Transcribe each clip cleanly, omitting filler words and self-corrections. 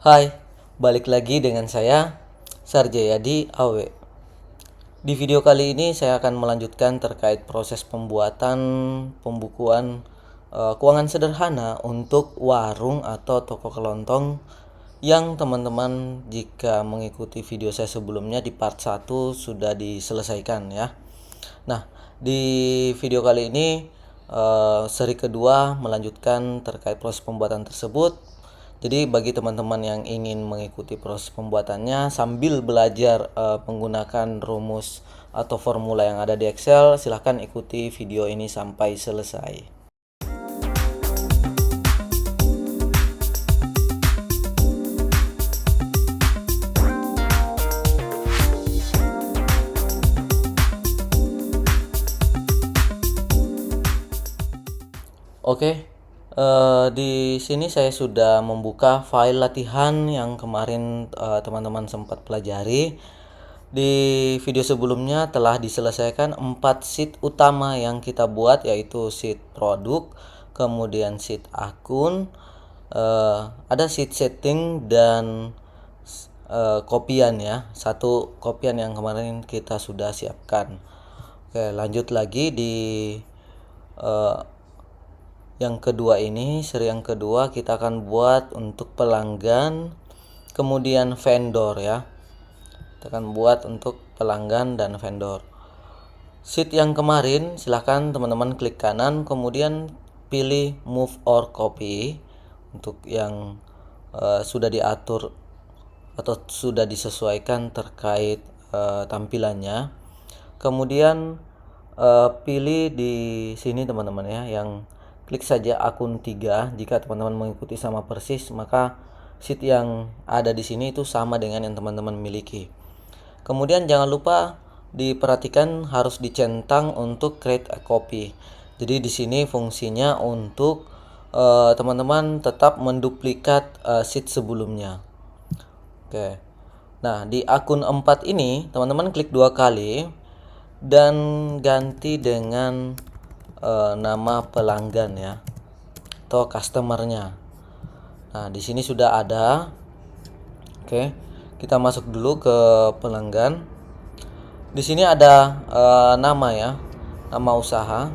Hai, balik lagi dengan saya Sarjayadi Awe. Di video kali ini saya akan melanjutkan terkait proses pembuatan pembukuan keuangan sederhana untuk warung atau toko kelontong yang teman-teman jika mengikuti video saya sebelumnya di part 1 sudah diselesaikan ya. Nah, di video kali ini seri kedua melanjutkan terkait proses pembuatan tersebut. Jadi bagi teman-teman yang ingin mengikuti proses pembuatannya sambil belajar menggunakan rumus atau formula yang ada di Excel, silahkan ikuti video ini sampai selesai. Oke, di sini saya sudah membuka file latihan yang kemarin teman-teman sempat pelajari. Di video sebelumnya telah diselesaikan 4 sheet utama yang kita buat, yaitu sheet produk, kemudian sheet akun, ada sheet setting dan kopian ya. Satu kopian yang kemarin kita sudah siapkan. Oke, lanjut lagi di yang kedua ini, seri yang kedua kita akan buat untuk pelanggan, kemudian vendor ya. Kita akan buat untuk pelanggan dan vendor. Sheet yang kemarin silahkan teman-teman klik kanan, kemudian pilih move or copy untuk yang sudah diatur atau sudah disesuaikan terkait tampilannya. Kemudian pilih di sini teman-teman ya, yang klik saja akun 3. Jika teman-teman mengikuti sama persis, maka sheet yang ada di sini itu sama dengan yang teman-teman miliki. Kemudian jangan lupa diperhatikan harus dicentang untuk create a copy. Jadi di sini fungsinya untuk teman-teman tetap menduplikat sheet sebelumnya. Oke. Nah, di akun 4 ini teman-teman klik 2 kali dan ganti dengan nama pelanggan ya, atau customernya. Nah, di sini sudah ada. Oke, kita masuk dulu ke pelanggan. Di sini ada nama ya, nama usaha.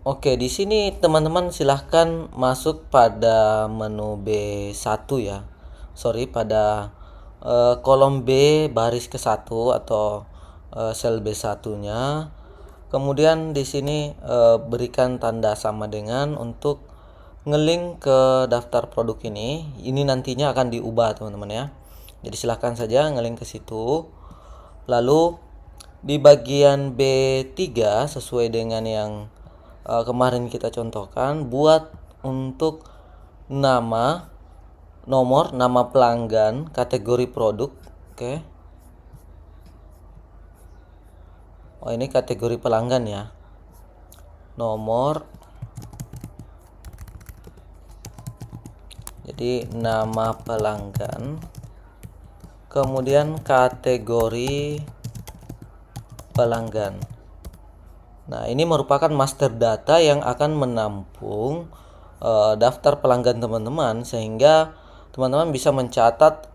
Oke, di sini teman-teman silahkan masuk pada menu B1 ya. Pada kolom B baris ke-1 atau sel B1-nya. Kemudian di sini berikan tanda sama dengan untuk ngelink ke daftar produk ini. Ini nantinya akan diubah teman-teman ya. Jadi silahkan saja ngelink ke situ. Lalu di bagian B3 sesuai dengan yang kemarin kita contohkan, buat untuk nama, nomor, nama pelanggan, kategori produk. Oke. Oh, ini kategori pelanggan ya. Nomor. Jadi nama pelanggan. Kemudian kategori pelanggan. Nah, ini merupakan master data yang akan menampung daftar pelanggan teman-teman, sehingga teman-teman bisa mencatat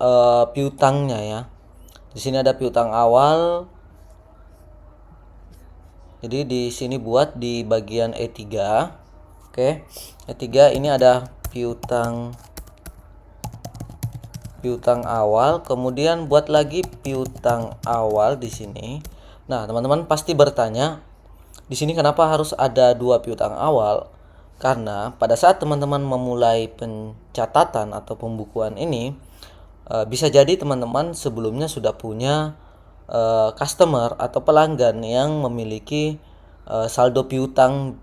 piutangnya ya. Di sini ada piutang awal. Jadi di sini buat di bagian E3. Oke. E3 ini ada piutang awal, kemudian buat lagi piutang awal di sini. Nah, teman-teman pasti bertanya, di sini kenapa harus ada 2 piutang awal? Karena pada saat teman-teman memulai pencatatan atau pembukuan ini, bisa jadi teman-teman sebelumnya sudah punya customer atau pelanggan yang memiliki saldo piutang,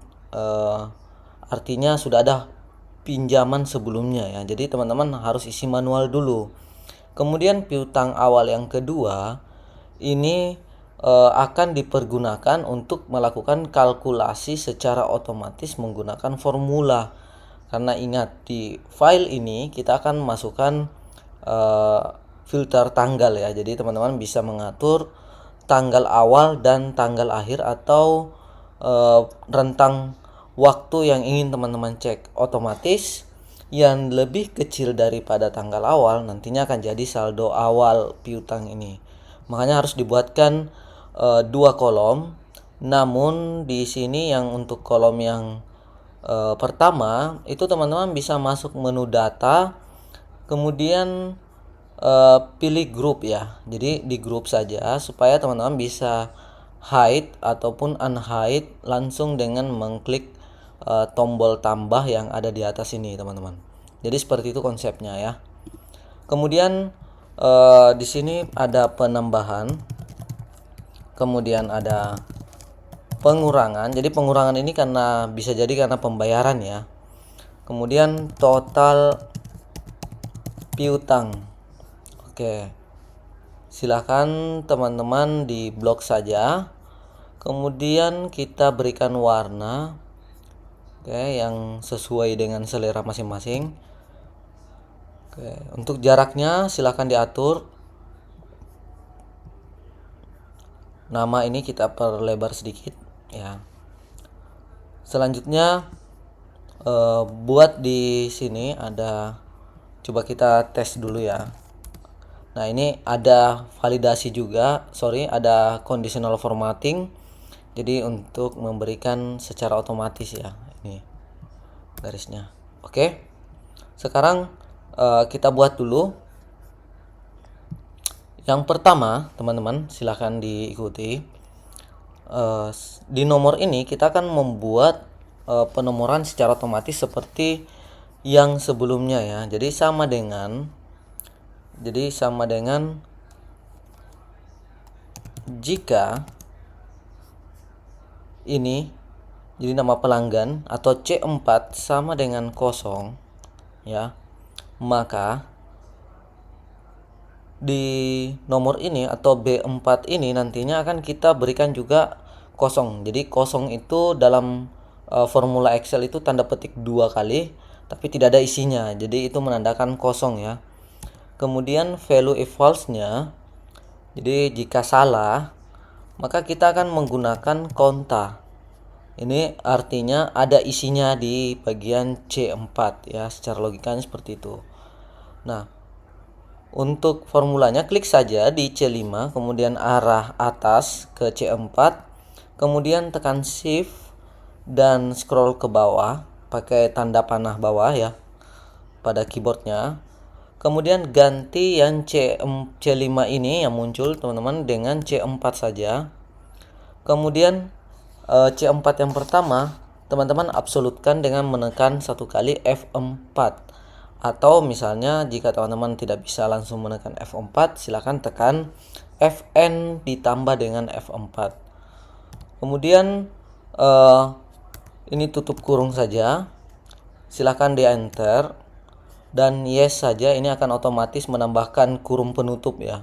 artinya sudah ada pinjaman sebelumnya ya. Jadi teman-teman harus isi manual dulu. Kemudian piutang awal yang kedua ini akan dipergunakan untuk melakukan kalkulasi secara otomatis menggunakan formula. Karena ingat, di file ini kita akan masukkan filter tanggal ya. Jadi teman-teman bisa mengatur tanggal awal dan tanggal akhir atau rentang waktu yang ingin teman-teman cek. Otomatis yang lebih kecil daripada tanggal awal nantinya akan jadi saldo awal piutang ini. Makanya harus dibuatkan dua kolom. Namun di sini yang untuk kolom yang pertama itu teman-teman bisa masuk menu data, kemudian pilih grup ya. Jadi di grup saja supaya teman-teman bisa hide ataupun unhide langsung dengan mengklik tombol tambah yang ada di atas ini teman-teman. Jadi seperti itu konsepnya ya. Kemudian di sini ada penambahan, kemudian ada pengurangan. Jadi pengurangan ini karena bisa jadi karena pembayaran ya. Kemudian total piutang. Oke. Silahkan teman-teman di blok saja. Kemudian kita berikan warna, oke, yang sesuai dengan selera masing-masing. Oke, untuk jaraknya silahkan diatur. Nama ini kita perlebar sedikit ya. Selanjutnya buat di sini ada, coba kita tes dulu ya. Nah, ini ada validasi juga, ada conditional formatting. Jadi untuk memberikan secara otomatis ya, ini garisnya. Oke. Sekarang kita buat dulu. Yang pertama, teman-teman, silahkan diikuti. Di nomor ini kita akan membuat penomoran secara otomatis seperti yang sebelumnya ya. Jadi sama dengan jika ini jadi nama pelanggan atau C4 sama dengan kosong ya, maka di nomor ini atau B4 ini nantinya akan kita berikan juga kosong. Jadi kosong itu dalam formula Excel itu tanda petik 2 kali tapi tidak ada isinya. Jadi itu menandakan kosong ya. Kemudian value if false-nya, jadi jika salah maka kita akan menggunakan konta. Ini artinya ada isinya di bagian C4 ya, secara logikanya seperti itu. Nah, untuk formulanya klik saja di C5, kemudian arah atas ke C4, kemudian tekan shift dan scroll ke bawah pakai tanda panah bawah ya pada keyboardnya. Kemudian ganti yang C5 ini yang muncul teman-teman dengan C4 saja. Kemudian C4 yang pertama teman-teman absolutkan dengan menekan satu kali F4. Atau misalnya jika teman-teman tidak bisa langsung menekan F4, silakan tekan Fn ditambah dengan F4. Kemudian ini tutup kurung saja. Silakan di enter dan yes saja, ini akan otomatis menambahkan kurung penutup ya.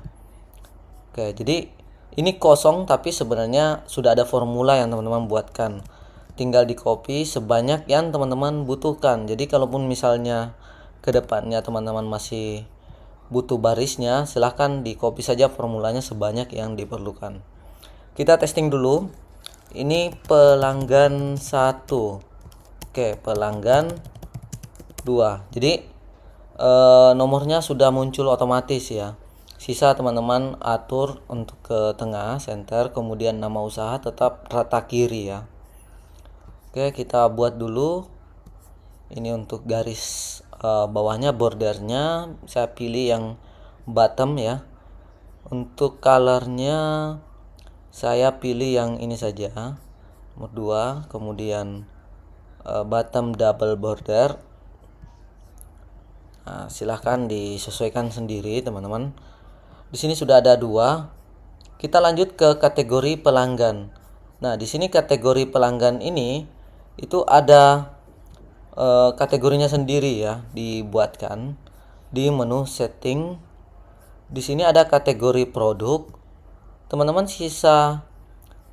Oke, jadi ini kosong tapi sebenarnya sudah ada formula yang teman-teman buatkan. Tinggal di copy sebanyak yang teman-teman butuhkan. Jadi kalaupun misalnya kedepannya teman-teman masih butuh barisnya, silahkan di copy saja formulanya sebanyak yang diperlukan. Kita testing dulu. Ini pelanggan 1. Oke, pelanggan 2. Jadi nomornya sudah muncul otomatis ya. Sisa teman-teman atur untuk ke tengah center, kemudian nama usaha tetap rata kiri ya. Oke, kita buat dulu. Ini untuk garis bawahnya, bordernya saya pilih yang bottom ya. Untuk colornya saya pilih yang ini saja, nomor 2, kemudian bottom double border. Nah, silahkan disesuaikan sendiri teman-teman. Di sini sudah ada 2. Kita lanjut ke kategori pelanggan. Nah, di sini kategori pelanggan ini itu ada kategorinya sendiri ya, dibuatkan di menu setting. Di sini ada kategori produk. Teman-teman sisa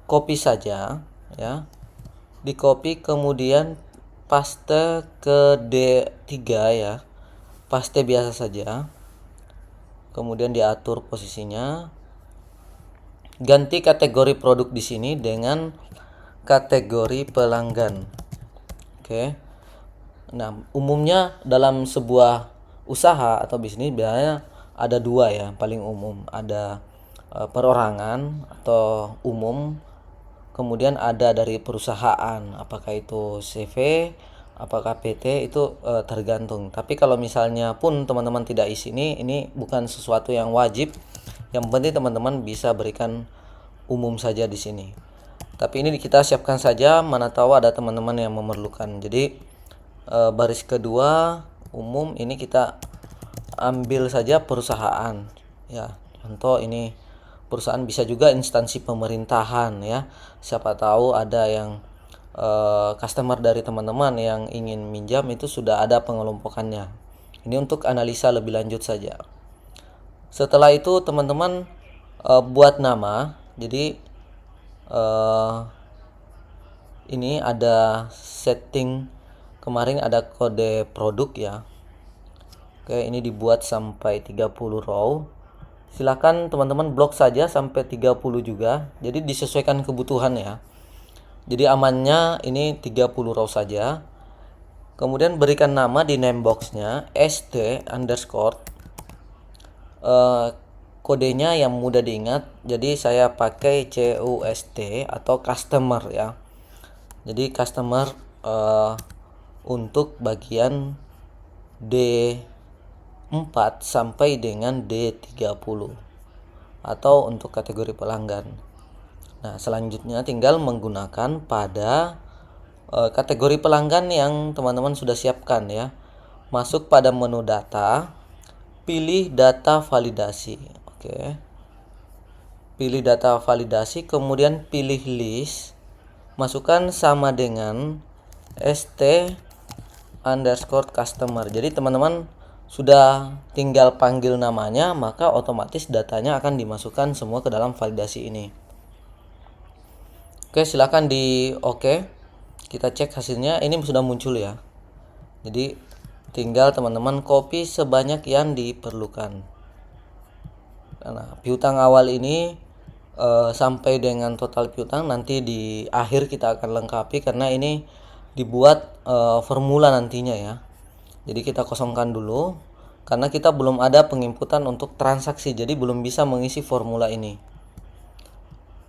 copy saja ya. Di copy kemudian paste ke D3 ya. Paste biasa saja. Kemudian diatur posisinya. Ganti kategori produk di sini dengan kategori pelanggan. Oke. Nah, umumnya dalam sebuah usaha atau bisnis biasanya ada dua ya, paling umum. Ada perorangan atau umum, kemudian ada dari perusahaan, apakah itu CV, apakah PT, itu tergantung. Tapi kalau misalnya pun teman-teman tidak isi ini bukan sesuatu yang wajib. Yang penting teman-teman bisa berikan umum saja di sini. Tapi ini kita siapkan saja, mana tahu ada teman-teman yang memerlukan. Jadi baris kedua umum ini kita ambil saja perusahaan ya. Contoh ini perusahaan, bisa juga instansi pemerintahan ya. Siapa tahu ada yang customer dari teman-teman yang ingin minjam, itu sudah ada pengelompokannya. Ini untuk analisa lebih lanjut saja. Setelah itu teman-teman buat nama. Jadi ini ada setting, kemarin ada kode produk ya. Oke, ini dibuat sampai 30 row. Silakan teman-teman blok saja sampai 30 juga. Jadi disesuaikan kebutuhan ya. Jadi amannya ini 30 row saja. Kemudian berikan nama di name boxnya st underscore. Kodenya yang mudah diingat. Jadi saya pakai CUST atau customer ya. Jadi customer untuk bagian D4 sampai dengan D30 atau untuk kategori pelanggan. Nah, selanjutnya tinggal menggunakan pada kategori pelanggan yang teman-teman sudah siapkan ya. Masuk pada menu data, pilih data validasi. Oke. Pilih data validasi, kemudian pilih list. Masukkan sama dengan st underscore customer. Jadi teman-teman sudah tinggal panggil namanya, maka otomatis datanya akan dimasukkan semua ke dalam validasi ini. Oke, silakan di oke. Kita cek hasilnya, ini sudah muncul ya. Jadi tinggal teman-teman copy sebanyak yang diperlukan. Nah, piutang awal ini sampai dengan total piutang nanti di akhir kita akan lengkapi, karena ini dibuat formula nantinya ya. Jadi kita kosongkan dulu karena kita belum ada penginputan untuk transaksi, jadi belum bisa mengisi formula ini.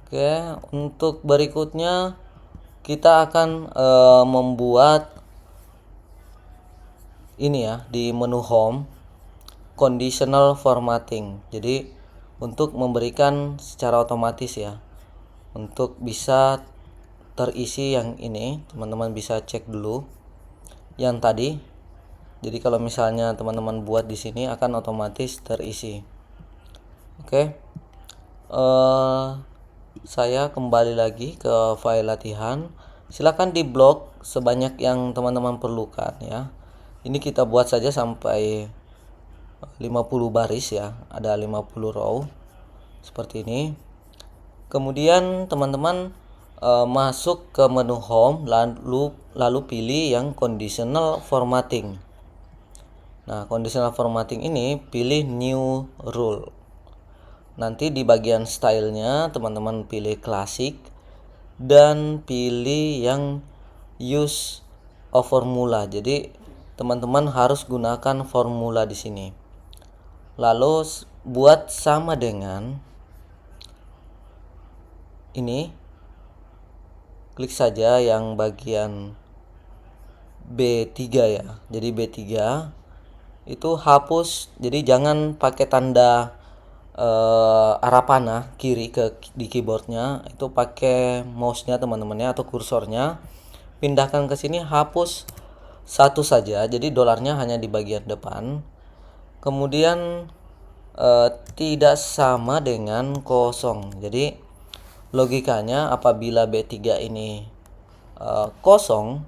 Oke, untuk berikutnya kita akan membuat ini ya di menu home, conditional formatting. Jadi untuk memberikan secara otomatis ya, untuk bisa terisi yang ini, teman-teman bisa cek dulu yang tadi. Jadi kalau misalnya teman-teman buat di sini akan otomatis terisi. Oke. Saya kembali lagi ke file latihan. Silakan diblok sebanyak yang teman-teman perlukan ya. Ini kita buat saja sampai 50 baris ya. Ada 50 row seperti ini. Kemudian teman-teman masuk ke menu home, lalu pilih yang conditional formatting. Nah, conditional formatting ini pilih new rule. Nanti di bagian stylenya teman-teman pilih klasik dan pilih yang use a formula. Jadi teman-teman harus gunakan formula di sini. Lalu buat sama dengan ini, klik saja yang bagian B3 ya. Jadi B3 itu hapus, jadi jangan pakai tanda arah panah kiri di keyboardnya, itu pakai mouse-nya teman-temannya atau kursornya, pindahkan ke sini, hapus satu saja, jadi dolarnya hanya di bagian depan. Kemudian tidak sama dengan kosong. Jadi logikanya apabila B3 ini kosong,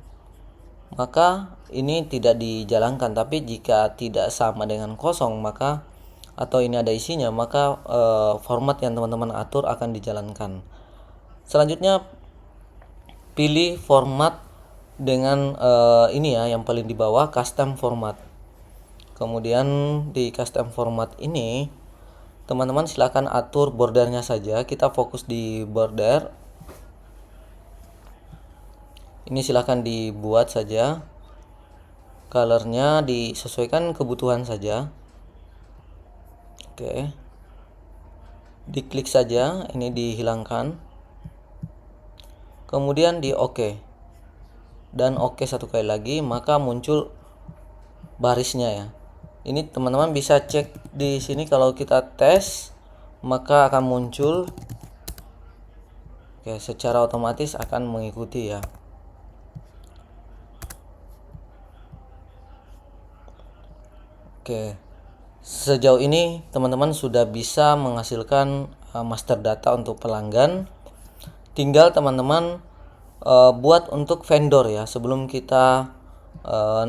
maka ini tidak dijalankan. Tapi jika tidak sama dengan kosong, maka atau ini ada isinya, maka format yang teman-teman atur akan dijalankan. Selanjutnya pilih format dengan ini ya, yang paling di bawah, custom format. Kemudian di custom format ini teman-teman silakan atur bordernya saja. Kita fokus di border. Ini silakan dibuat saja. Colornya disesuaikan kebutuhan saja. Oke, diklik saja, ini dihilangkan, kemudian di OK, dan OK satu kali lagi, maka muncul barisnya ya. Ini teman-teman bisa cek di sini, kalau kita tes maka akan muncul. Oke, secara otomatis akan mengikuti ya. Oke, sejauh ini teman-teman sudah bisa menghasilkan master data untuk pelanggan. Tinggal teman-teman buat untuk vendor ya, sebelum kita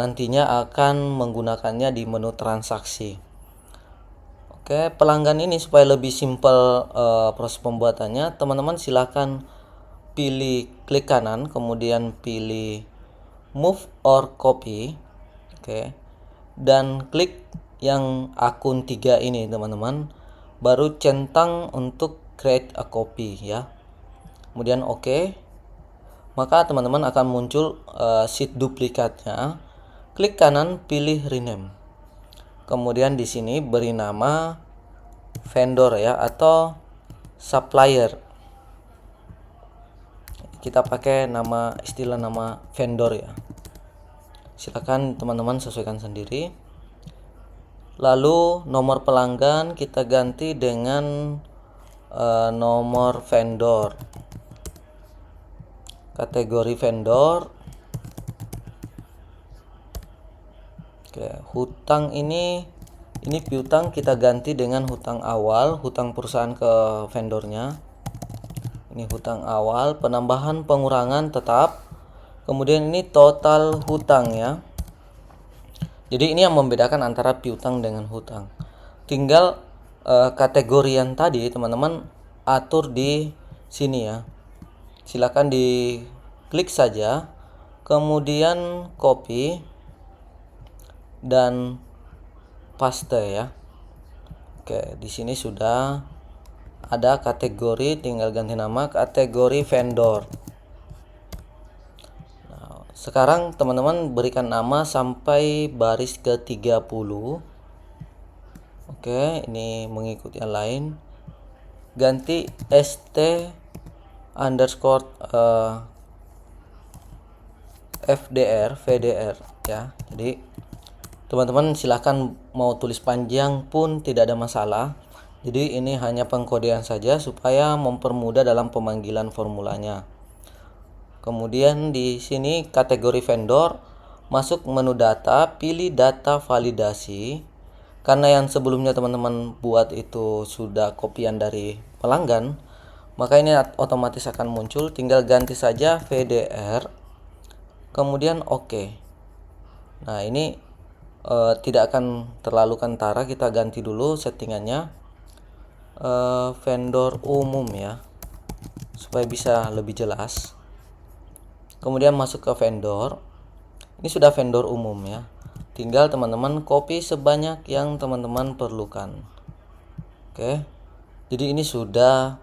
nantinya akan menggunakannya di menu transaksi. Oke, pelanggan ini supaya lebih simpel proses pembuatannya, teman-teman silahkan pilih klik kanan, kemudian pilih move or copy. Oke, dan klik yang akun 3 ini teman-teman, baru centang untuk create a copy ya, kemudian OK, maka teman-teman akan muncul sheet duplikatnya. Klik kanan, pilih rename, kemudian di sini beri nama vendor ya, atau supplier. Kita pakai istilah nama vendor ya, silakan teman-teman sesuaikan sendiri. Lalu nomor pelanggan kita ganti dengan nomor vendor, kategori vendor. Oke, hutang ini piutang kita ganti dengan hutang awal, hutang perusahaan ke vendornya. Ini hutang awal, penambahan pengurangan tetap. Kemudian ini total hutang ya. Jadi ini yang membedakan antara piutang dengan hutang. Tinggal kategori yang tadi teman-teman atur di sini ya. Silakan diklik saja, kemudian copy dan paste ya. Oke, di sini sudah ada kategori, tinggal ganti nama kategori vendor. Nah, sekarang teman-teman berikan nama sampai baris ke 30. Oke, ini mengikuti yang lain. Ganti st underscore vdr ya. Jadi teman-teman silahkan mau tulis panjang pun tidak ada masalah. Jadi ini hanya pengkodean saja supaya mempermudah dalam pemanggilan formulanya. Kemudian di sini kategori vendor, masuk menu data, pilih data validasi. Karena yang sebelumnya teman-teman buat itu sudah kopian dari pelanggan, maka ini otomatis akan muncul. Tinggal ganti saja VDR, kemudian OK. Nah, ini tidak akan terlalu kentara, kita ganti dulu settingannya vendor umum ya, supaya bisa lebih jelas. Kemudian masuk ke vendor, ini sudah vendor umum ya, tinggal teman-teman copy sebanyak yang teman-teman perlukan. Oke, jadi ini sudah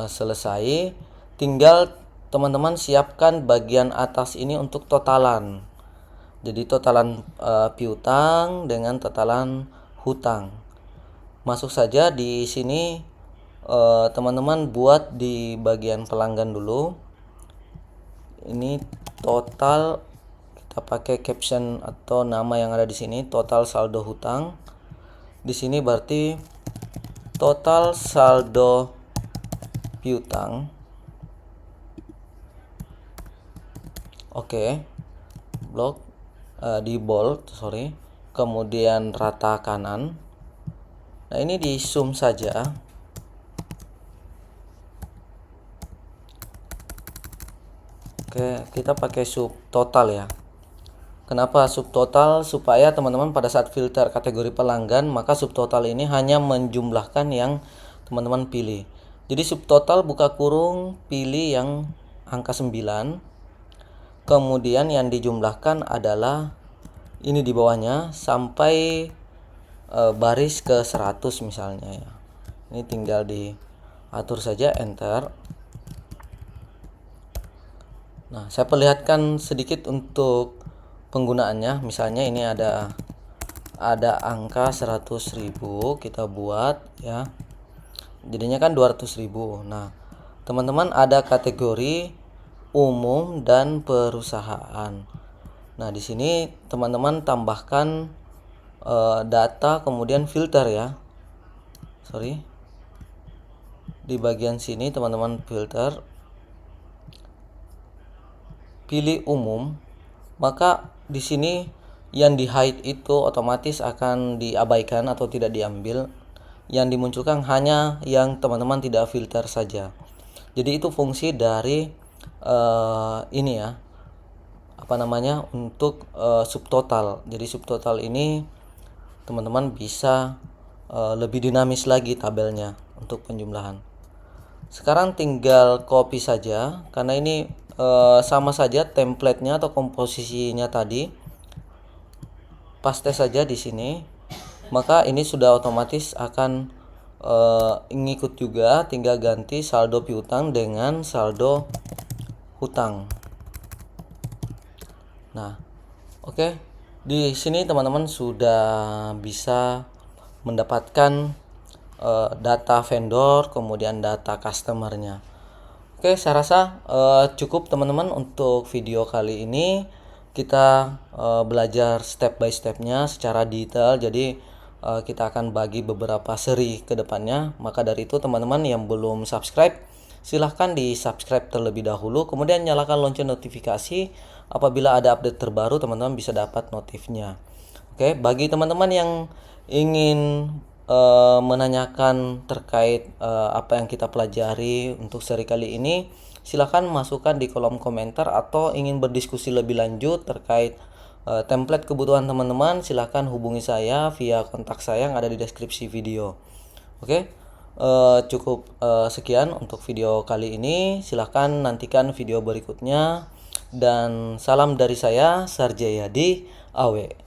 selesai. Tinggal teman-teman siapkan bagian atas ini untuk totalan. Jadi totalan piutang dengan totalan hutang. Masuk saja di sini, teman-teman buat di bagian pelanggan dulu. Ini total, kita pakai caption atau nama yang ada di sini, total saldo hutang. Di sini berarti total saldo piutang. Oke, blok di bold, kemudian rata kanan. Nah, ini di zoom saja. Oke, kita pakai subtotal ya. Kenapa subtotal? Supaya teman-teman pada saat filter kategori pelanggan, maka subtotal ini hanya menjumlahkan yang teman-teman pilih. Jadi subtotal buka kurung, pilih yang angka 9. Kemudian yang dijumlahkan adalah ini di bawahnya sampai baris ke 100 misalnya ya. Ini tinggal diatur saja, enter. Nah, saya perlihatkan sedikit untuk penggunaannya. Misalnya ini ada angka 100.000, kita buat ya. Jadinya kan 200.000. Nah, teman-teman ada kategori umum dan perusahaan. Nah, di sini teman-teman tambahkan data kemudian filter ya. Di bagian sini teman-teman filter, pilih umum, maka di sini yang di hide itu otomatis akan diabaikan atau tidak diambil. Yang dimunculkan hanya yang teman-teman tidak filter saja. Jadi itu fungsi dari ini ya, untuk subtotal. Jadi subtotal ini teman-teman bisa lebih dinamis lagi tabelnya untuk penjumlahan. Sekarang tinggal copy saja, karena ini sama saja template-nya atau komposisinya tadi. Paste saja di sini, maka ini sudah otomatis akan ngikut juga. Tinggal ganti saldo piutang dengan saldo hutang. Nah, oke. Di sini teman-teman sudah bisa mendapatkan data vendor, kemudian data customernya. Oke, saya rasa cukup teman-teman untuk video kali ini. Kita belajar step by stepnya secara detail. Jadi kita akan bagi beberapa seri ke depannya. Maka dari itu teman-teman yang belum subscribe, silahkan di subscribe terlebih dahulu. Kemudian nyalakan lonceng notifikasi. Apabila ada update terbaru, teman-teman bisa dapat notifnya. Oke, bagi teman-teman yang ingin menanyakan terkait apa yang kita pelajari untuk seri kali ini, silakan masukkan di kolom komentar, atau ingin berdiskusi lebih lanjut terkait template kebutuhan teman-teman, silakan hubungi saya via kontak saya yang ada di deskripsi video. Oke, cukup sekian untuk video kali ini. Silakan nantikan video berikutnya, dan salam dari saya, Sarjayadi Awe.